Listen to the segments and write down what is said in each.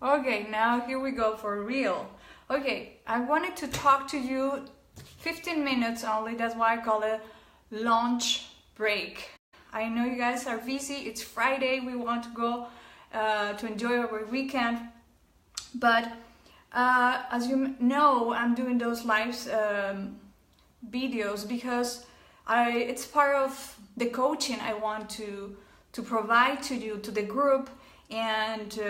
Okay, now here we go for real. Okay, I wanted to talk to you 15 minutes only. That's why I call it launch break. I know you guys are busy. It's Friday. We want to go to enjoy our weekend. But as you know, I'm doing those live videos because it's part of the coaching I want to provide to you, to the group, and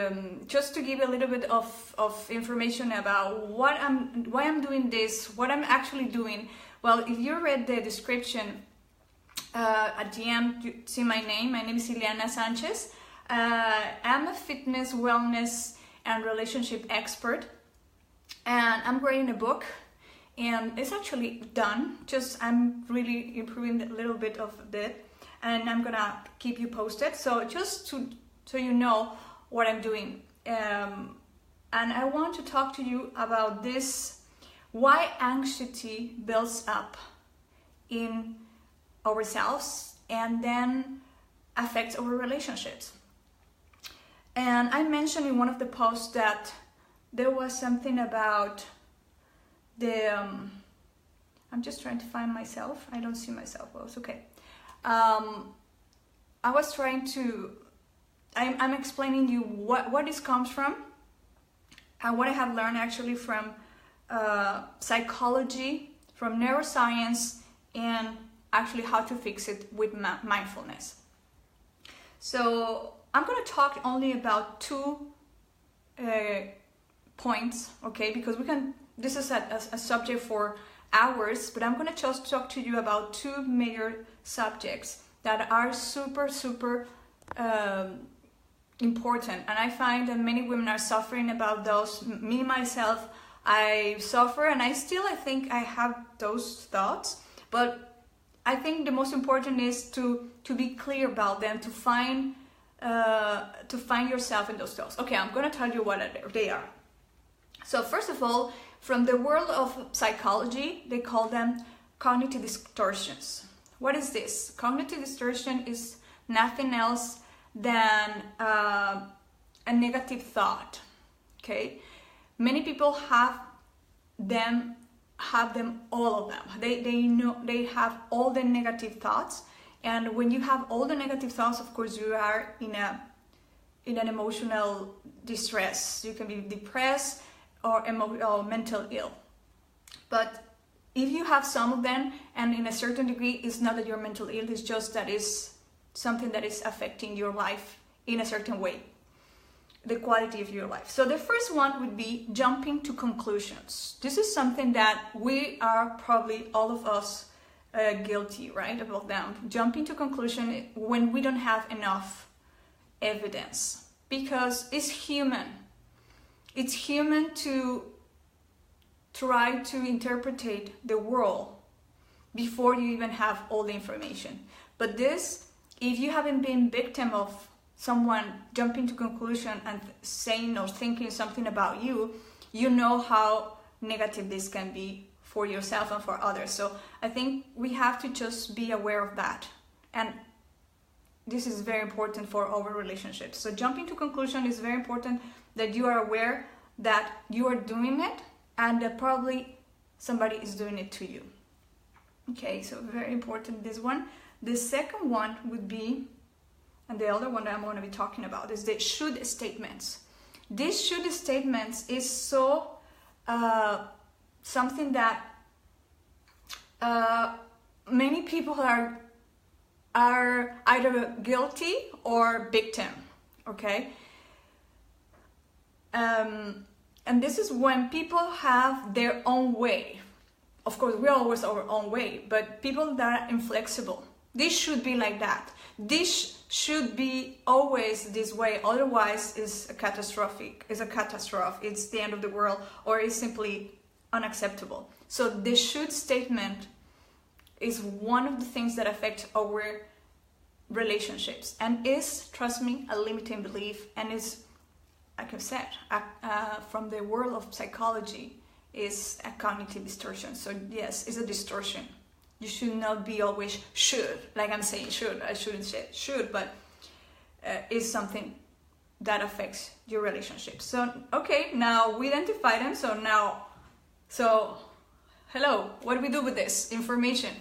just to give a little bit of information about why I'm doing this, what I'm actually doing. Well, if you read the description at the end, you see my name. My name is Ileana Sanchez. I'm a fitness, wellness, and relationship expert, and I'm writing a book, and it's actually done. Just I'm really improving a little bit of it, and I'm gonna keep you posted. So just so you know what I'm doing, and I want to talk to you about this: why anxiety builds up in ourselves and then affects our relationships. And I mentioned in one of the posts that there was something about the I'm just trying to find myself. I don't see myself. Well, it's okay. I was trying to I'm explaining you what this comes from and what I have learned actually from psychology, from neuroscience, and actually how to fix it with mindfulness. So I'm going to talk only about two points, okay? Because this is a subject for hours, but I'm going to just talk to you about two major subjects that are super important. And I find that many women are suffering about those. Me, myself, I suffer, and I think I have those thoughts, but I think the most important is to be clear about them, to find yourself in those thoughts. Okay, I'm going to tell you what they are. So first of all, from the world of psychology, they call them cognitive distortions. What is this? Cognitive distortion is nothing else than a negative thought. Okay, many people have them, all of them. They know they have all the negative thoughts, and when you have all the negative thoughts, of course, you are in an emotional distress. You can be depressed or mental ill. But if you have some of them, and in a certain degree, it's not that you're mental ill, it's just that it's something that is affecting your life in a certain way, the quality of your life. So the first one would be jumping to conclusions. This is something that we are probably, all of us, guilty, right, about them. Jumping to conclusion when we don't have enough evidence, because it's human. It's human to try to interpret the world before you even have all the information. But this, if you haven't been victim of someone jumping to conclusion and saying or thinking something about you, you know how negative this can be for yourself and for others. So I think we have to just be aware of that. And this is very important for our relationships. So jumping to conclusion is very important, that you are aware that you are doing it and that probably somebody is doing it to you. Okay, so very important, this one. The second one would be, and the other one that I'm going to be talking about, is the should statements. These should statements is so something that many people are either guilty or victim, okay? And this is when people have their own way. Of course, we're always our own way, but people that are inflexible, this should be like that. This should be always this way, otherwise it's a catastrophe. It's the end of the world, or it's simply unacceptable. So the should statement is one of the things that affect our relationships, and is, trust me, a limiting belief, and is, like I've said, from the world of psychology, is a cognitive distortion. So yes, it's a distortion. You should not be always should, like I'm saying should. I shouldn't say should, but it's something that affects your relationship. So, okay, now we identify them. So hello, what do we do with this information?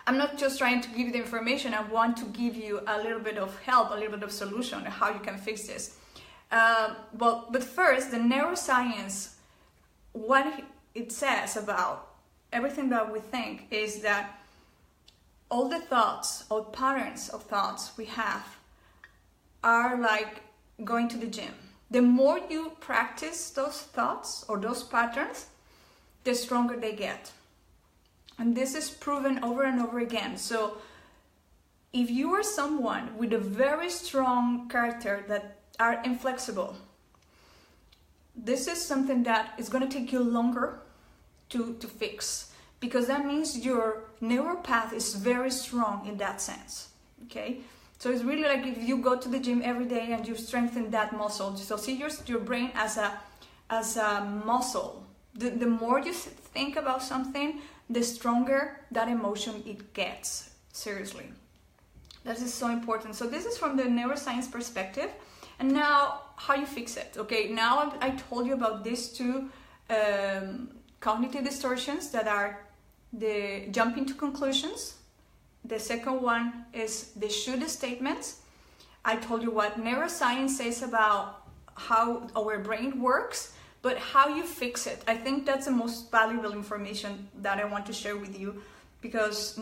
I'm not just trying to give you the information. I want to give you a little bit of help, a little bit of solution on how you can fix this. But first, the neuroscience, what it says about everything that we think is that all the thoughts or patterns of thoughts we have are like going to the gym. The more you practice those thoughts or those patterns, the stronger they get. And this is proven over and over again. So if you are someone with a very strong character that are inflexible, this is something that is going to take you longer to fix, because that means your neural path is very strong in that sense. Okay, so it's really like if you go to the gym every day and you strengthen that muscle. So see your brain as a muscle. The more you think about something, the stronger that emotion it gets. Seriously, that is so important. So this is from the neuroscience perspective. And now, how you fix it? Okay, now I told you about these two cognitive distortions that are the jumping to conclusions. The second one is the should statements. I told you what neuroscience says about how our brain works, but how you fix it. I think that's the most valuable information that I want to share with you, because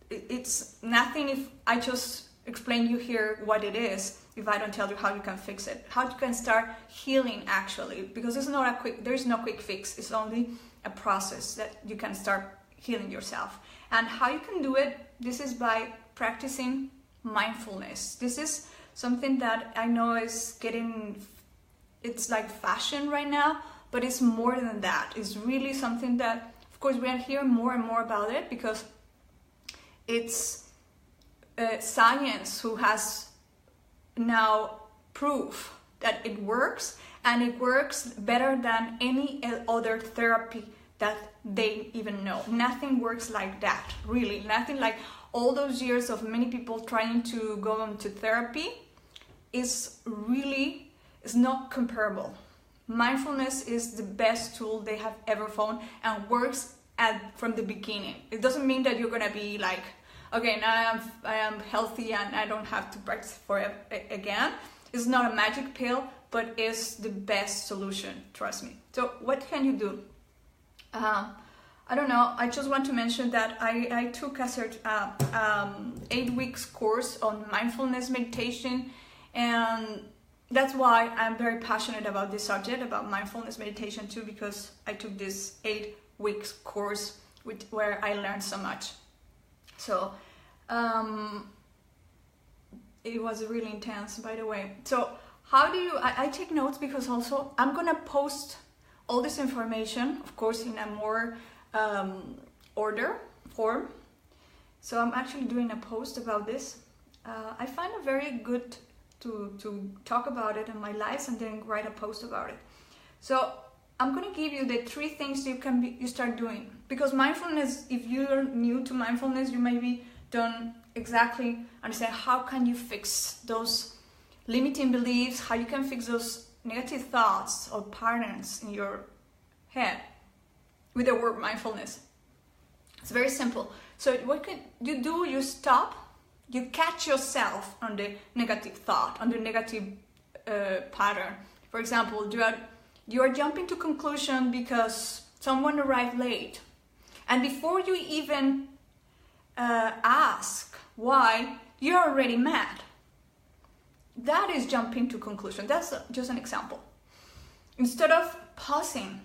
it's nothing if I just explain you here what it is if I don't tell you how you can fix it, how you can start healing actually, because there's no quick fix. It's only a process that you can start healing yourself. And how you can do it, this is by practicing mindfulness. This is something that I know is it's like fashion right now, but it's more than that. It's really something that, of course, we are hearing more and more about it, because it's science who has now proof that it works, and it works better than any other therapy that they even know. Nothing works like that, really. Nothing like all those years of many people trying to go into therapy is not comparable. Mindfulness is the best tool they have ever found and works from the beginning. It doesn't mean that you're gonna be like, okay, now I am healthy and I don't have to practice forever again. It's not a magic pill, but it's the best solution, trust me. So what can you do? I don't know, I just want to mention that I took a 8 weeks course on mindfulness meditation, and that's why I'm very passionate about this subject, about mindfulness meditation too, because I took this 8 weeks course where I learned so much. So it was really intense, by the way. So how do you, I take notes, because also I'm gonna post all this information, of course, in a more order form. So I'm actually doing a post about this. I find it very good to talk about it in my lives and then write a post about it. So I'm gonna give you the 3 things you start doing, because mindfulness, if you're new to mindfulness, you maybe don't exactly understand how can you fix those limiting beliefs, how you can fix those negative thoughts or patterns in your head with the word mindfulness. It's very simple. So what can you do? You stop, you catch yourself on the negative thought, on the negative pattern. For example, you are jumping to conclusion because someone arrived late, and before you even ask why, you're already mad. That is jumping to conclusion. That's just an example. Instead of pausing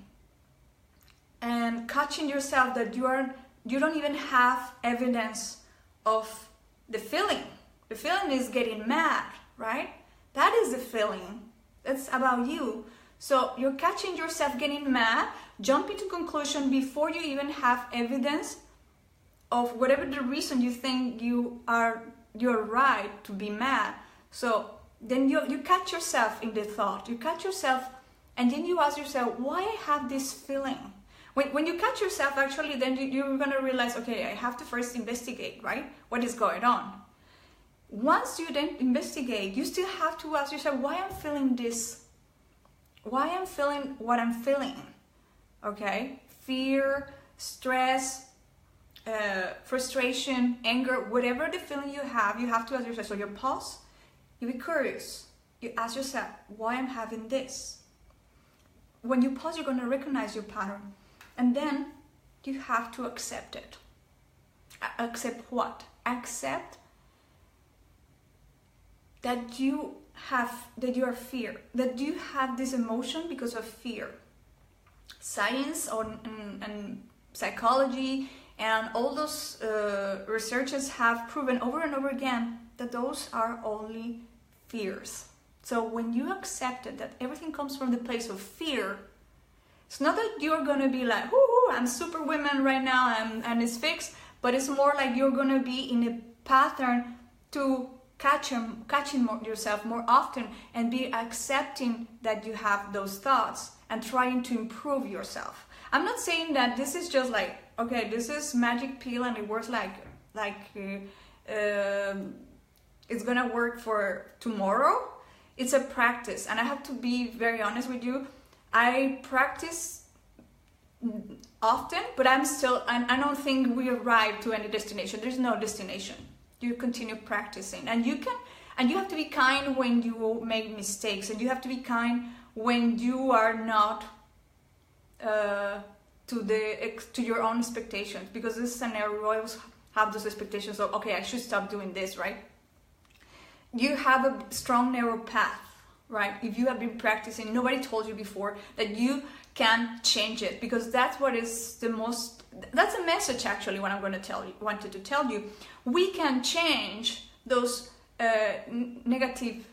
and catching yourself that you don't even have evidence of the feeling. The feeling is getting mad, right? That is the feeling. That's about you. So you're catching yourself getting mad, jumping to conclusion before you even have evidence of whatever the reason you think you're right to be mad. So then you catch yourself in the thought. You catch yourself, and then you ask yourself, why I have this feeling? When you catch yourself, actually, then you're going to realize, okay, I have to first investigate, right? What is going on? once you then investigate, you still have to ask yourself, why I'm feeling this? Why I'm feeling what I'm feeling? Okay? Fear, stress, frustration, anger, whatever the feeling you have to ask yourself. So you pause, you be curious, you ask yourself, why I'm having this? When you pause, you're going to recognize your pattern, and then you have to accept it. Accept what? Accept that you are fear, that you have this emotion because of fear. Science and psychology and all those researchers have proven over and over again that those are only fears. So when you accept it, that everything comes from the place of fear, it's not that you're gonna be like, whoo, I'm superwoman right now and it's fixed, but it's more like you're gonna be in a pattern to catching yourself more often and be accepting that you have those thoughts and trying to improve yourself. I'm not saying that this is just like, okay, this is magic pill and it works it's gonna work for tomorrow. It's a practice, and I have to be very honest with you. I practice often, but I don't think we arrive to any destination. There's no destination. You continue practicing, and you have to be kind when you make mistakes, and you have to be kind when you are not to your own expectations, because this scenario always have those expectations of, okay, I should stop doing this, right? You have a strong narrow path, right? If you have been practicing, nobody told you before that you can change it, because that's what is that's a message actually what I'm going to wanted to tell you. We can change those negative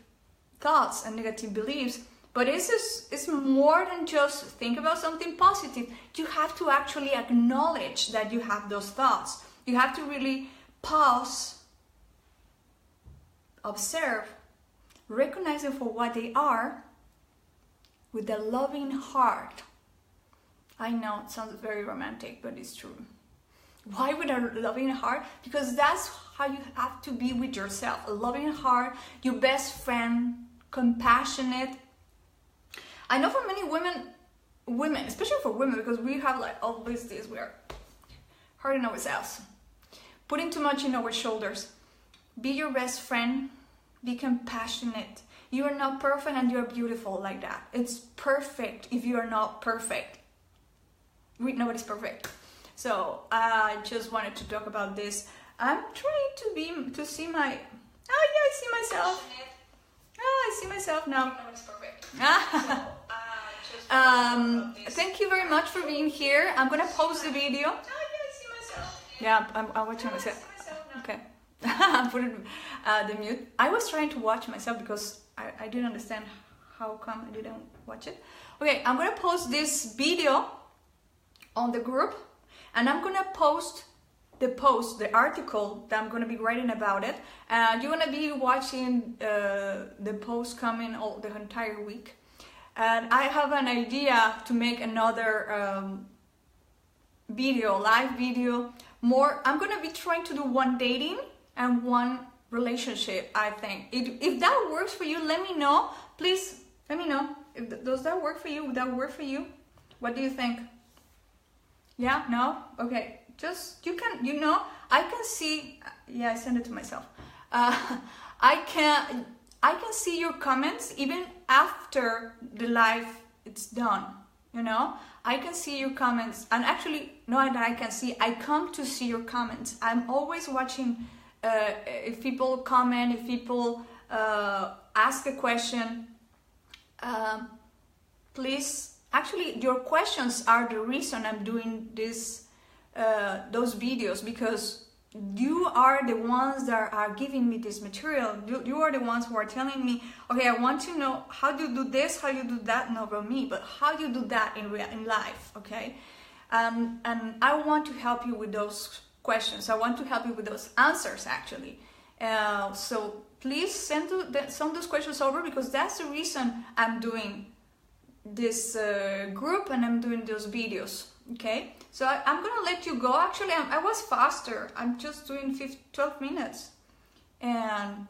thoughts and negative beliefs, but it's more than just think about something positive. You have to actually acknowledge that you have those thoughts. You have to really pause, observe, recognize them for what they are with a loving heart. I know it sounds very romantic, but it's true. Why with a loving heart? Because that's how you have to be with yourself. A loving heart, your best friend, compassionate. I know for many women, especially for women, because we have like always this, we are hard on ourselves, putting too much in our shoulders. Be your best friend, be compassionate. You are not perfect and you're beautiful like that. It's perfect if you are not perfect. Nobody's perfect. So I just wanted to talk about this. I'm trying to see my, I see myself. I see myself now. Nobody's perfect. Thank you very much for being here. I'm gonna post the video. I see myself. Yeah, I'm watching myself. Okay. I'm putting the mute. I was trying to watch myself because I didn't understand how come I didn't watch it. Okay, I'm gonna post this video on the group, and I'm gonna post the article that I'm gonna be writing about it. You're gonna be watching the post coming the entire week. And I have an idea to make another live video. I'm gonna be trying to do one dating and one relationship, I think. If that works for you, let me know. Please let me know. Does that work for you? Would that work for you? What do you think? Yeah? No? Okay. Just, I can see, yeah, I sent it to myself. I can see your comments even after the live it's done, I can see your comments, and actually, not that I can see, I come to see your comments. I'm always watching if people comment, if people ask a question. Please, actually, your questions are the reason I'm doing those videos, because you are the ones that are giving me this material. You are the ones who are telling me, okay, I want to know how do you do this, how you do that, not about me, but how you do that in life, okay? And I want to help you with those questions. I want to help you with those answers, actually. So please send some of those questions over, because that's the reason I'm doing this group and I'm doing those videos. Okay, so I'm gonna let you go. Actually, I was faster. I'm just doing 12 minutes, and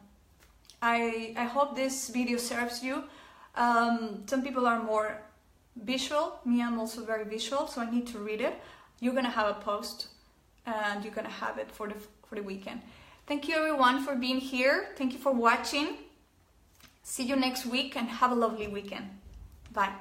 I hope this video serves you. Some people are more visual. Me, I'm also very visual, so I need to read it. You're gonna have a post, and you're gonna have it for the weekend. Thank you everyone for being here. Thank you for watching. See you next week, and have a lovely weekend. Bye.